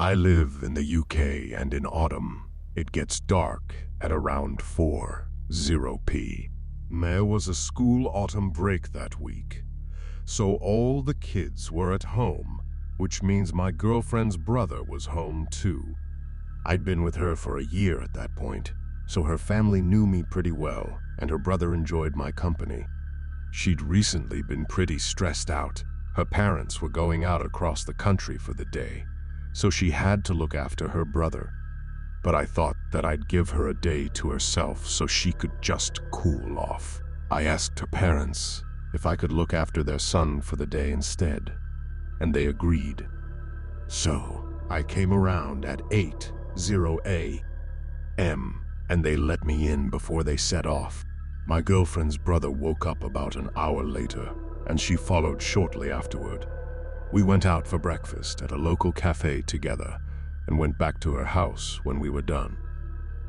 I live in the UK, and in autumn, it gets dark at around 4:00 p.m. There was a school autumn break that week, so all the kids were at home, which means my girlfriend's brother was home too. I'd been with her for a year at that point, so her family knew me pretty well, and her brother enjoyed my company. She'd recently been pretty stressed out. Her parents were going out across the country for the day, so she had to look after her brother. But I thought that I'd give her a day to herself so she could just cool off. I asked her parents if I could look after their son for the day instead, and they agreed. So I came around at 8:00 a.m., and they let me in before they set off. My girlfriend's brother woke up about an hour later, and she followed shortly afterward. We went out for breakfast at a local cafe together and went back to her house when we were done.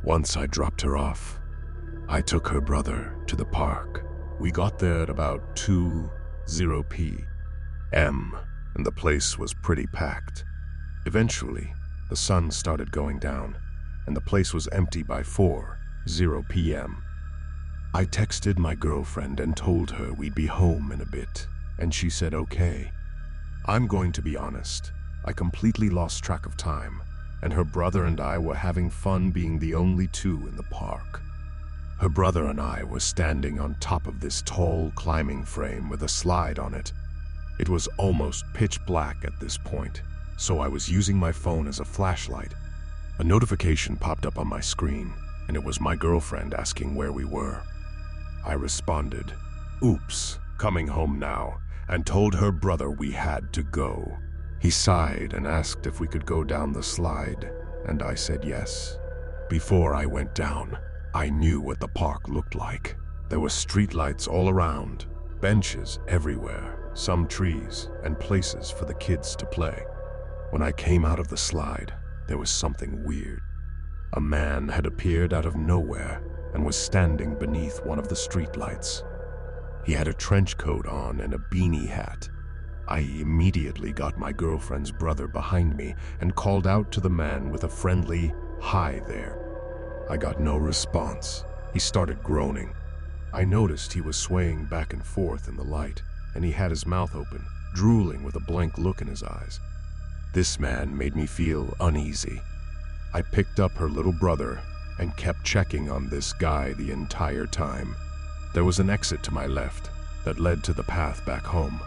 Once I dropped her off, I took her brother to the park. We got there at about 2:00 p.m., and the place was pretty packed. Eventually, the sun started going down, and the place was empty by 4:00 p.m. I texted my girlfriend and told her we'd be home in a bit, and she said okay. I'm going to be honest, I completely lost track of time, and her brother and I were having fun being the only two in the park. Her brother and I were standing on top of this tall climbing frame with a slide on it. It was almost pitch black at this point, so I was using my phone as a flashlight. A notification popped up on my screen, and it was my girlfriend asking where we were. I responded, "Oops, coming home now," and told her brother we had to go. He sighed and asked if we could go down the slide, and I said yes. Before I went down, I knew what the park looked like. There were streetlights all around, benches everywhere, some trees, and places for the kids to play. When I came out of the slide, there was something weird. A man had appeared out of nowhere and was standing beneath one of the streetlights. He had a trench coat on and a beanie hat. I immediately got my girlfriend's brother behind me and called out to the man with a friendly, "Hi there." I got no response. He started groaning. I noticed he was swaying back and forth in the light, and he had his mouth open, drooling with a blank look in his eyes. This man made me feel uneasy. I picked up her little brother and kept checking on this guy the entire time. There was an exit to my left that led to the path back home,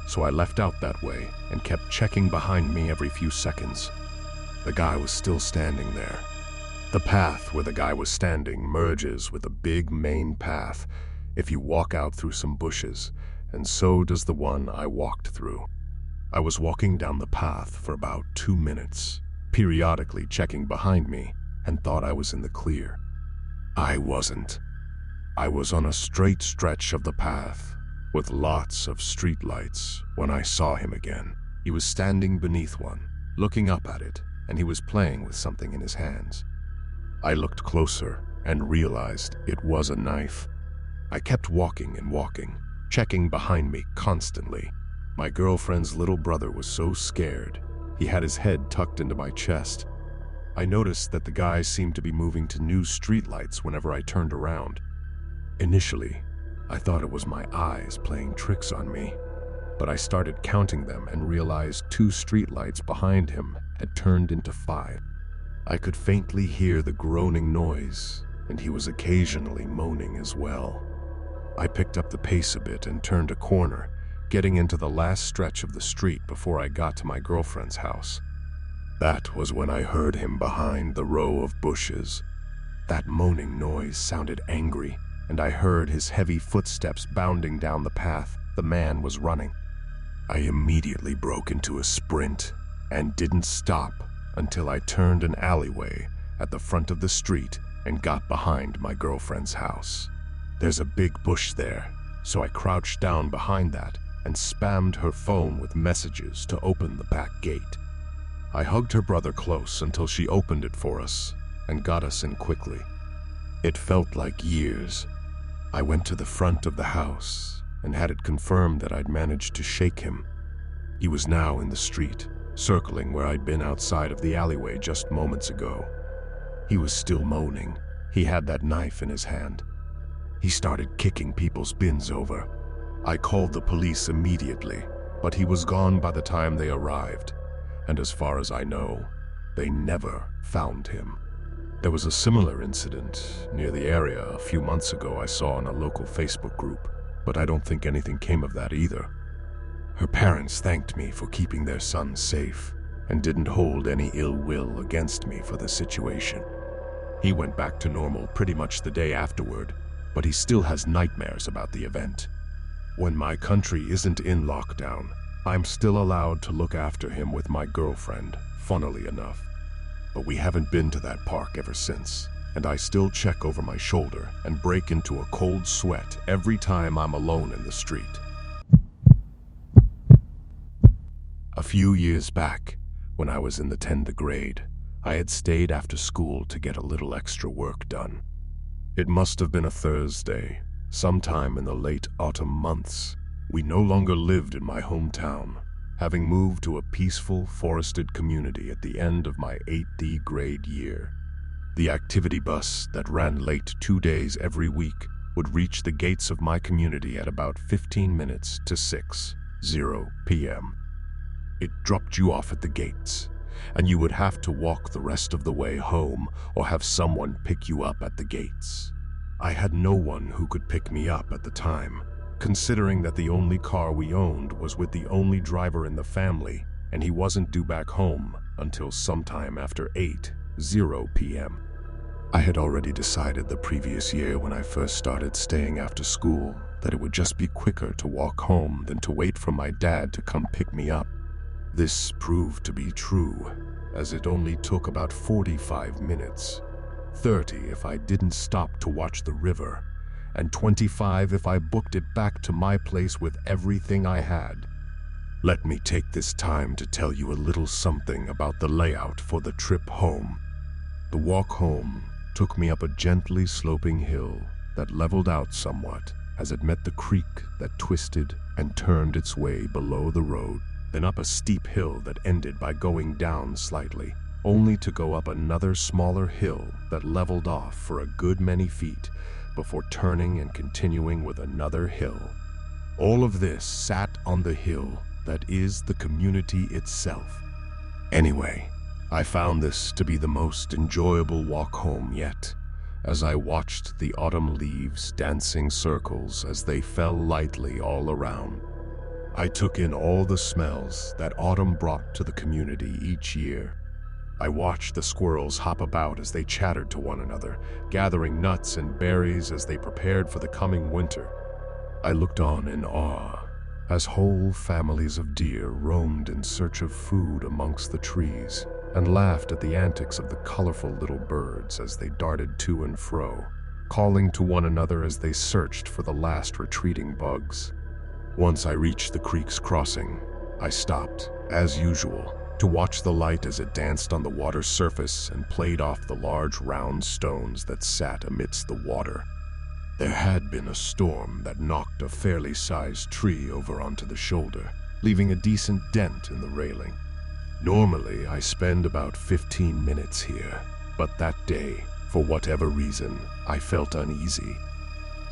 so I left out that way and kept checking behind me every few seconds. The guy was still standing there. The path where the guy was standing merges with a big main path if you walk out through some bushes, and so does the one I walked through. I was walking down the path for about 2 minutes, periodically checking behind me, and thought I was in the clear. I wasn't. I was on a straight stretch of the path with lots of streetlights when I saw him again. He was standing beneath one, looking up at it, and he was playing with something in his hands. I looked closer and realized it was a knife. I kept walking and walking, checking behind me constantly. My girlfriend's little brother was so scared, he had his head tucked into my chest. I noticed that the guy seemed to be moving to new streetlights whenever I turned around. Initially, I thought it was my eyes playing tricks on me, but I started counting them and realized 2 streetlights behind him had turned into 5. I could faintly hear the groaning noise, and he was occasionally moaning as well. I picked up the pace a bit and turned a corner, getting into the last stretch of the street before I got to my girlfriend's house. That was when I heard him behind the row of bushes. That moaning noise sounded angry, and I heard his heavy footsteps bounding down the path the man was running. I immediately broke into a sprint and didn't stop until I turned an alleyway at the front of the street and got behind my girlfriend's house. There's a big bush there, so I crouched down behind that and spammed her phone with messages to open the back gate. I hugged her brother close until she opened it for us and got us in quickly. It felt like years. I went to the front of the house and had it confirmed that I'd managed to shake him. He was now in the street, circling where I'd been outside of the alleyway just moments ago. He was still moaning. He had that knife in his hand. He started kicking people's bins over. I called the police immediately, but he was gone by the time they arrived, and as far as I know, they never found him. There was a similar incident near the area a few months ago I saw in a local Facebook group, but I don't think anything came of that either. Her parents thanked me for keeping their son safe and didn't hold any ill will against me for the situation. He went back to normal pretty much the day afterward, but he still has nightmares about the event. When my country isn't in lockdown, I'm still allowed to look after him with my girlfriend, funnily enough. But we haven't been to that park ever since, and I still check over my shoulder and break into a cold sweat every time I'm alone in the street. A few years back, when I was in the 10th grade, I had stayed after school to get a little extra work done. It must have been a Thursday, sometime in the late autumn months. We no longer lived in my hometown, having moved to a peaceful, forested community at the end of my 8th grade year. The activity bus that ran late 2 days every week would reach the gates of my community at about 15 minutes to 6:00 p.m. It dropped you off at the gates, and you would have to walk the rest of the way home or have someone pick you up at the gates. I had no one who could pick me up at the time, considering that the only car we owned was with the only driver in the family, and he wasn't due back home until sometime after 8:00 p.m. I had already decided the previous year when I first started staying after school that it would just be quicker to walk home than to wait for my dad to come pick me up. This proved to be true, as it only took about 45 minutes, 30 if I didn't stop to watch the river, and 25 if I booked it back to my place with everything I had. Let me take this time to tell you a little something about the layout for the trip home. The walk home took me up a gently sloping hill that leveled out somewhat as it met the creek that twisted and turned its way below the road, then up a steep hill that ended by going down slightly, only to go up another smaller hill that leveled off for a good many feet before turning and continuing with another hill. All of this sat on the hill that is the community itself. Anyway, I found this to be the most enjoyable walk home yet, as I watched the autumn leaves dancing circles as they fell lightly all around. I took in all the smells that autumn brought to the community each year. I watched the squirrels hop about as they chattered to one another, gathering nuts and berries as they prepared for the coming winter. I looked on in awe as whole families of deer roamed in search of food amongst the trees and laughed at the antics of the colorful little birds as they darted to and fro, calling to one another as they searched for the last retreating bugs. Once I reached the creek's crossing, I stopped, as usual, to watch the light as it danced on the water's surface and played off the large round stones that sat amidst the water. There had been a storm that knocked a fairly sized tree over onto the shoulder, leaving a decent dent in the railing. Normally, I spend about 15 minutes here, but that day, for whatever reason, I felt uneasy.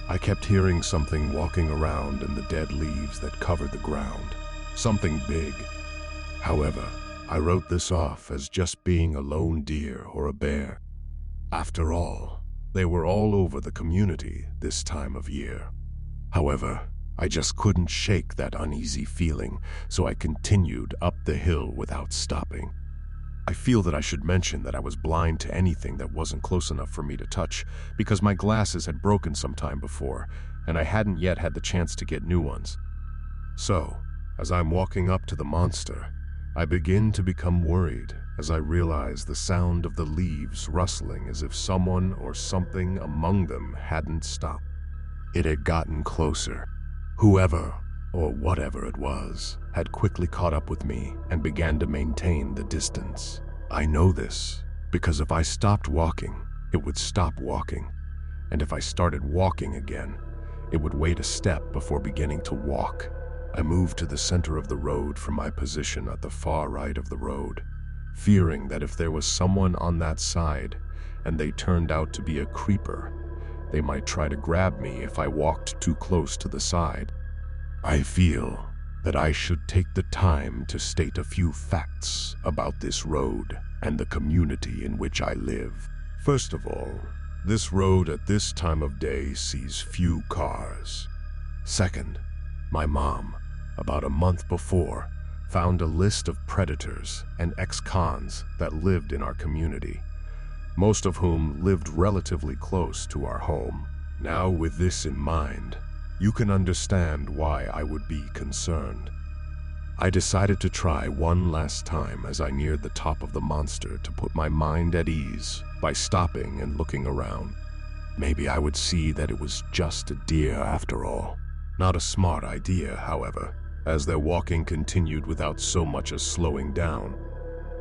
I kept hearing something walking around in the dead leaves that covered the ground, something big. However, I wrote this off as just being a lone deer or a bear. After all, they were all over the community this time of year. However, I just couldn't shake that uneasy feeling, so I continued up the hill without stopping. I feel that I should mention that I was blind to anything that wasn't close enough for me to touch, because my glasses had broken some time before, and I hadn't yet had the chance to get new ones. So, as I'm walking up to the monster, I begin to become worried as I realize the sound of the leaves rustling as if someone or something among them hadn't stopped. It had gotten closer. Whoever, or whatever it was, had quickly caught up with me and began to maintain the distance. I know this because if I stopped walking, it would stop walking, and if I started walking again, it would wait a step before beginning to walk. I moved to the center of the road from my position at the far right of the road, fearing that if there was someone on that side and they turned out to be a creeper, they might try to grab me if I walked too close to the side. I feel that I should take the time to state a few facts about this road and the community in which I live. First of all, this road at this time of day sees few cars. Second, my mom, about a month before, found a list of predators and ex-cons that lived in our community, most of whom lived relatively close to our home. Now, with this in mind, you can understand why I would be concerned. I decided to try one last time as I neared the top of the monster to put my mind at ease by stopping and looking around. Maybe I would see that it was just a deer after all. Not a smart idea, however, as their walking continued without so much as slowing down.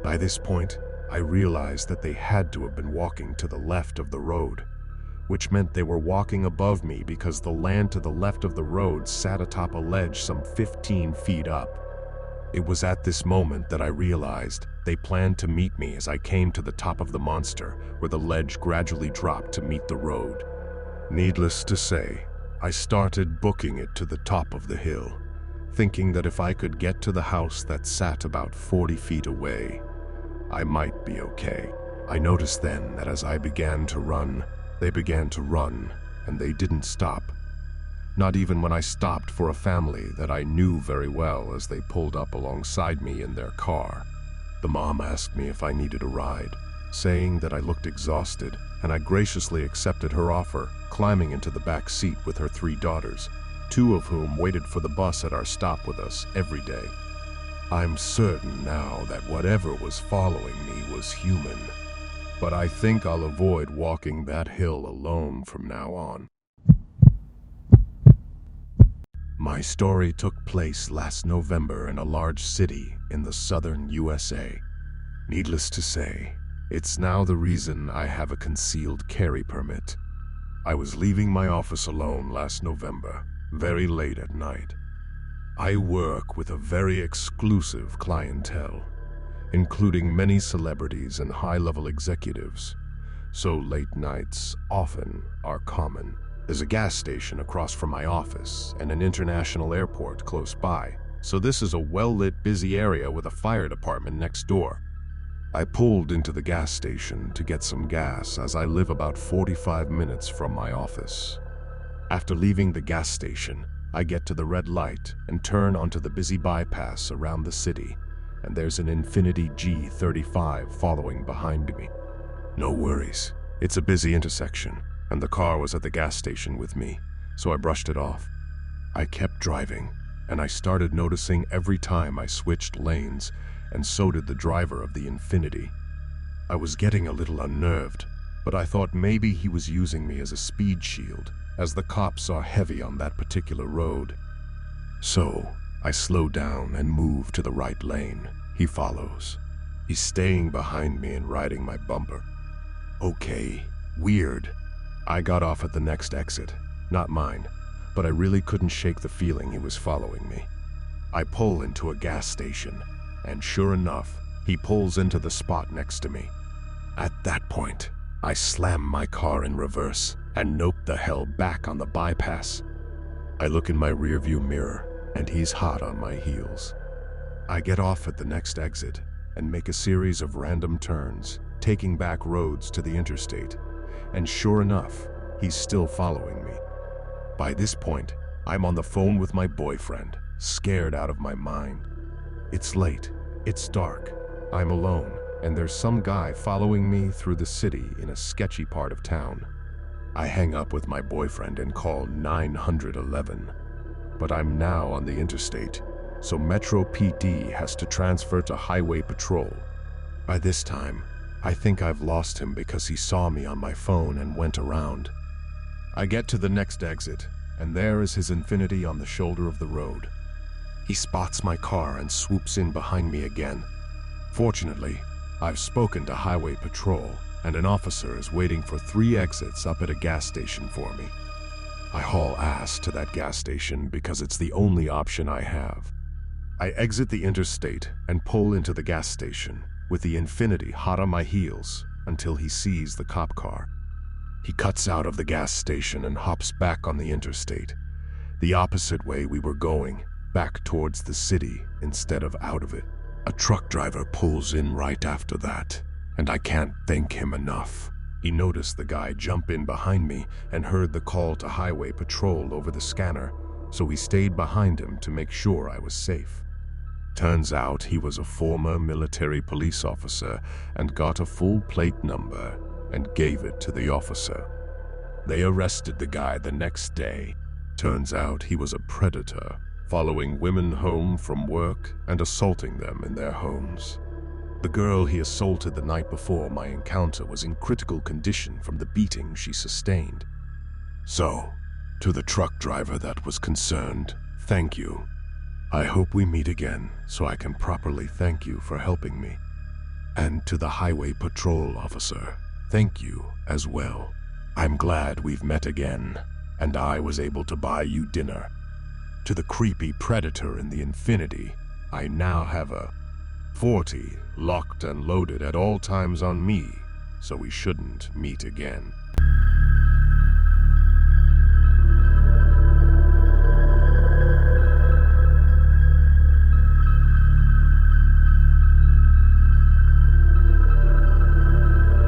By this point, I realized that they had to have been walking to the left of the road, which meant they were walking above me because the land to the left of the road sat atop a ledge some 15 feet up. It was at this moment that I realized they planned to meet me as I came to the top of the monster, where the ledge gradually dropped to meet the road. Needless to say, I started booking it to the top of the hill, thinking that if I could get to the house that sat about 40 feet away, I might be okay. I noticed then that as I began to run, they began to run, and they didn't stop. Not even when I stopped for a family that I knew very well as they pulled up alongside me in their car. The mom asked me if I needed a ride, saying that I looked exhausted, and I graciously accepted her offer, climbing into the back seat with her 3 daughters, 2 of whom waited for the bus at our stop with us every day. I'm certain now that whatever was following me was human, but I think I'll avoid walking that hill alone from now on. My story took place last November in a large city in the southern USA. Needless to say, it's now the reason I have a concealed carry permit. I was leaving my office alone last November, very late at night. I work with a very exclusive clientele, including many celebrities and high-level executives, so late nights often are common. There's a gas station across from my office and an international airport close by, so this is a well-lit, busy area with a fire department next door. I pulled into the gas station to get some gas as I live about 45 minutes from my office. After leaving the gas station, I get to the red light and turn onto the busy bypass around the city, and there's an Infiniti G35 following behind me. No worries, it's a busy intersection, and the car was at the gas station with me, so I brushed it off. I kept driving, and I started noticing every time I switched lanes, and so did the driver of the Infiniti. I was getting a little unnerved, but I thought maybe he was using me as a speed shield, as the cops are heavy on that particular road. So, I slow down and move to the right lane. He follows. He's staying behind me and riding my bumper. Okay, weird. I got off at the next exit, not mine, but I really couldn't shake the feeling he was following me. I pull into a gas station, and sure enough, he pulls into the spot next to me. At that point, I slam my car in reverse and nope the hell back on the bypass. I look in my rearview mirror, and he's hot on my heels. I get off at the next exit and make a series of random turns, taking back roads to the interstate, and sure enough, he's still following me. By this point, I'm on the phone with my boyfriend, scared out of my mind. It's late, it's dark, I'm alone, and there's some guy following me through the city in a sketchy part of town. I hang up with my boyfriend and call 911. But I'm now on the interstate, so Metro PD has to transfer to Highway Patrol. By this time, I think I've lost him because he saw me on my phone and went around. I get to the next exit, and there is his Infiniti on the shoulder of the road. He spots my car and swoops in behind me again. Fortunately, I've spoken to Highway Patrol, and an officer is waiting for 3 exits up at a gas station for me. I haul ass to that gas station because it's the only option I have. I exit the interstate and pull into the gas station with the Infinity hot on my heels until he sees the cop car. He cuts out of the gas station and hops back on the interstate, the opposite way we were going, back towards the city instead of out of it. A truck driver pulls in right after that, and I can't thank him enough. He noticed the guy jump in behind me and heard the call to highway patrol over the scanner, so he stayed behind him to make sure I was safe. Turns out he was a former military police officer and got a full plate number and gave it to the officer. They arrested the guy the next day. Turns out he was a predator, following women home from work and assaulting them in their homes. The girl he assaulted the night before my encounter was in critical condition from the beating she sustained. So, to the truck driver that was concerned, thank you. I hope we meet again so I can properly thank you for helping me. And to the highway patrol officer, thank you as well. I'm glad we've met again, and I was able to buy you dinner. To the creepy predator in the Infinity, I now have a 40 locked and loaded at all times on me, so we shouldn't meet again.